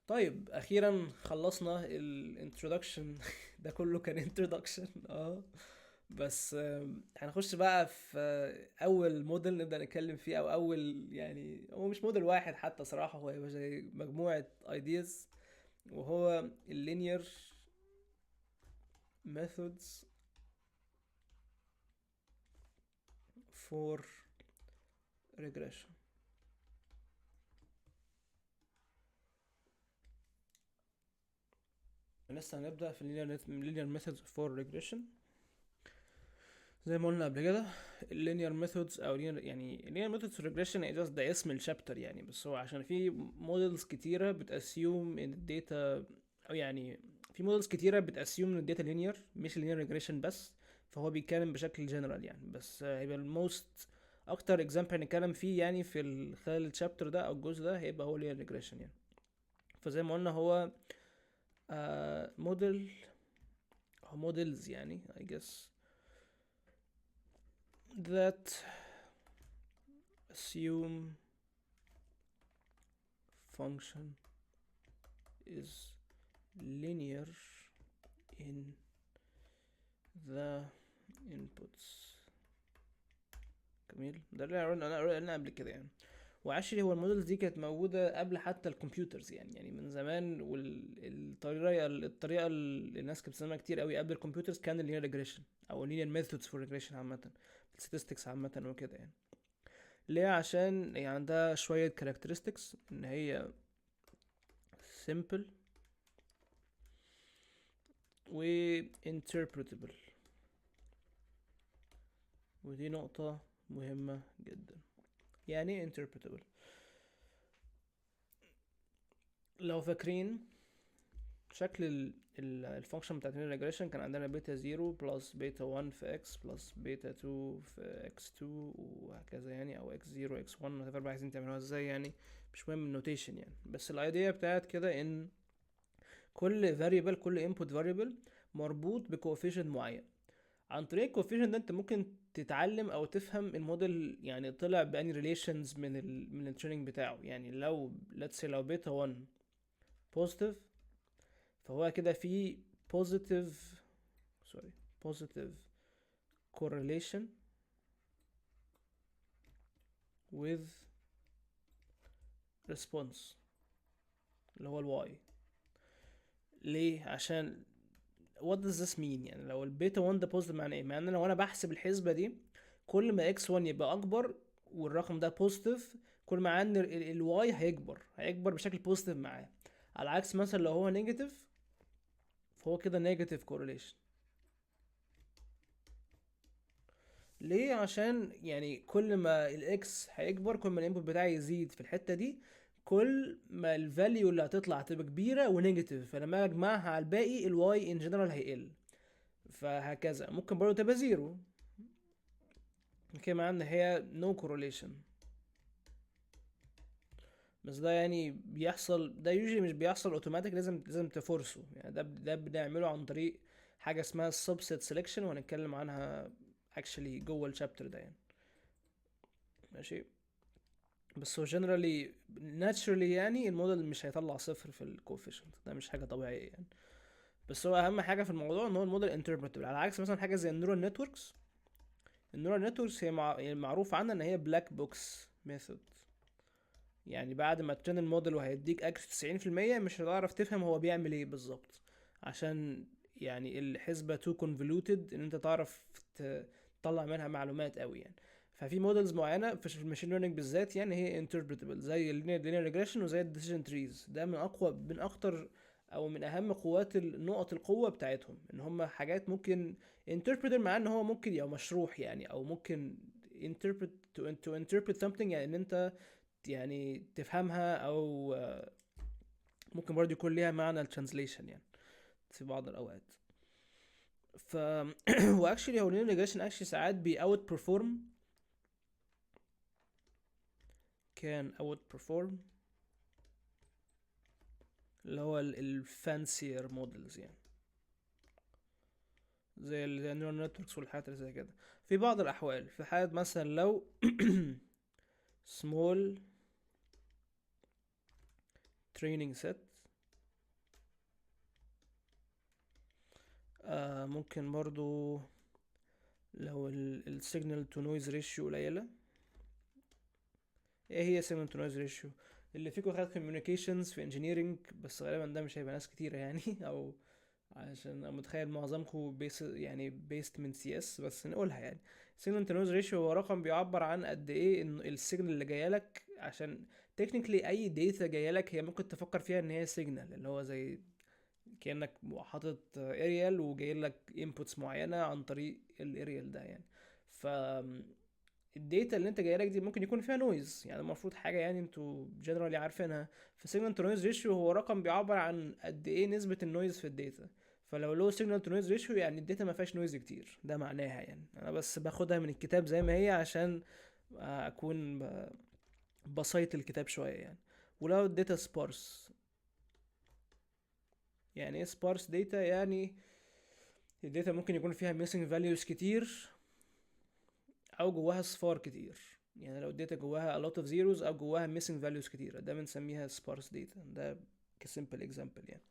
طيب اخيرا خلصنا الانترودكشن. ده كله كان انترودكشن بس هنخش بقى في اول موديل نبدأ نتكلم فيه، او اول يعني هو مش موديل واحد حتى صراحة، هو يبقى زي مجموعة ايدياز، وهو اللينير methods for regression. لسه هنبدأ في linear methods for regression. زي ما قلنا قبل كده اللينير ميثودز او يعني اللينير ميثودز ريجريشن يعني ده اسم الشابتر يعني، بس هو عشان في مودلز كتيره بتاسيوم ان الداتا، او يعني في مودلز كتيره بتاسيوم ان الداتا لينير مش لينير ريجريشن بس، فهو بيتكلم بشكل جنرال يعني. بس هيبقى الموست اكتر اكزامبل هنتكلم فيه يعني في خلال الشابتر ده او الجزء ده هيبقى هو لينير ريجريشن يعني. فزي ما قلنا هو موديل، هو مودلز يعني I guess that assume function is linear in the inputs. جميل، ده اللي قلنا قبل كده يعني. وعشري هو المودلز دي كانت موجودة قبل حتى الكمبيوترز يعني من زمان، والطريقة اللي الناس كانت بتستخدمها كتير قوي قبل الكمبيوترز كان اللينير ريجريشن او اللينير ميثودز فور ريجريشن عامة، statistics عامة وكده يعني. ليه؟ عشان يعني عندها شوية characteristics ان هي simple و interpretable، ودي نقطة مهمة جدا. يعني ايه interpretable؟ لو فاكرين شكل الفانكشن بتاعت الريجريشن كان عندنا بيتا 0 بلس بيتا 1 في اكس بلس بيتا 2 في اكس 2 وهكذا يعني، او اكس 0 اكس 1 whatever بقى عايزين تعملوها ازاي يعني، مش مهم النوتيشن يعني. بس الايديا بتاعت كده ان كل variable كل input variable مربوط بكوفيشنت معين. عن طريق الكوفيشنت ده انت ممكن تتعلم او تفهم الموديل يعني طلع بأني ريليشنز من التريننج بتاعه يعني. لو let's say لو بيتا 1 positive، فهو كده في positive sorry positive correlation with response اللي هو الواي. ليه؟ عشان what does this mean يعني لو البيتا 1 ده positive معناه ايه؟ معناه لو انا بحسب الحسبة دي كل ما اكس 1 يبقى اكبر والرقم ده بوزيتيف، كل ما ان الواي هيكبر بشكل بوزيتيف معاه. على عكس مثلا لو هو نيجاتيف، فهو كده نيجاتيف كورليشن. ليه؟ عشان يعني كل ما الاكس هيكبر كل ما الانبوت بتاعي يزيد في الحته دي، كل ما الفاليو اللي هتطلع هتبقى كبيره ونيجاتيف، فلما اجمعها على الباقي الواي ان جنرال هيقل. فهكذا ممكن برضه تبقى زيرو، كده معناه ان هي نو كورليشن. بس ده يعني بيحصل، ده يوجي مش بيحصل اوتوماتيك، لازم تفورسه يعني. ده بنعمله عن طريق حاجه اسمها subset selection، وهنتكلم عنها actually جوه الشابتر ده يعني. ماشي. بس هو generally naturally يعني الموديل مش هيطلع صفر في الكوفيشنت، ده مش حاجه طبيعيه يعني. بس هو اهم حاجه في الموضوع ان هو الموديل انتربريتبل، على عكس مثلا حاجه زي النيورال نتوركس. النيورال نتوركس هي يعني معروف عنها ان هي بلاك بوكس ميثود. يعني بعد ما ترين الموديل وهيديك اكس 90%، مش هتعرف تفهم هو بيعمل ايه بالظبط، عشان يعني الحسبة تو convoluted ان انت تعرف تطلع منها معلومات قوي يعني. ففي مودلز معينة في الماشين ليرنينج بالذات يعني هي interpretable، زي اللينير ريجريشن وزي الديسيجن تريز. ده من اكتر او من اهم قوات نقط القوة بتاعتهم، ان هم حاجات ممكن interpreter، مع ان هو ممكن او مشروح يعني، او ممكن interpret to interpret something يعني ان انت يعني تفهمها، او ممكن برضه يكون ليها معنى الترانزليشن يعني في بعض الاوقات. ف واكشلي هو الانتجريشن اكشلي ساعات بي اوت بيرفورم، كان اوت بيرفورم اللي هو الفانسير مودلز يعني، زي النيورال نتوركس والحاجات اللي زي كده. في بعض الاحوال، في حالة مثلا لو small training set ممكن برضو لو السيجنال تو نويز ريشيو قليلة. ايه هي signal to noise ratio؟ اللي فيكم خد communications في engineering، بس غالبا ده مش هيبقى ناس كتيرة يعني او عشان انا متخيل معظمكم بيس يعني بيست من سي اس، بس نقولها يعني. signal to noise ratio هو رقم بيعبر عن قد ايه ان السيجنال اللي جايلك، عشان تكنيكلي اي داتا جايلك هي ممكن تفكر فيها ان هي سيجنال، اللي هو زي كأنك حاطط اريال وجاي لك انبوتس معينة عن طريق الاريال ده يعني. ف الداتا اللي انت جاي لك دي ممكن يكون فيها نويز، يعني المفروض حاجه يعني انتوا جنرالي عارفينها. فسيجنال تو نويز ريشيو هو رقم بيعبر عن قد ايه نسبه النويز في الداتا. فلو لو سيجنال تو نويز ريشيو يعني الداتا ما فيهاش نويز كتير، ده معناها يعني. انا بس باخدها من الكتاب زي ما هي عشان اكون بسيط الكتاب شويه يعني. ولو الداتا سبارس، يعني ايه سبارس داتا؟ يعني الداتا ممكن يكون فيها missing values كتير او جواها صفار كتير. يعني لو الداتا جواها a lot of zeros او جواها missing values كتيرة، ده بنسميها sparse data. ده كسيمبل example يعني.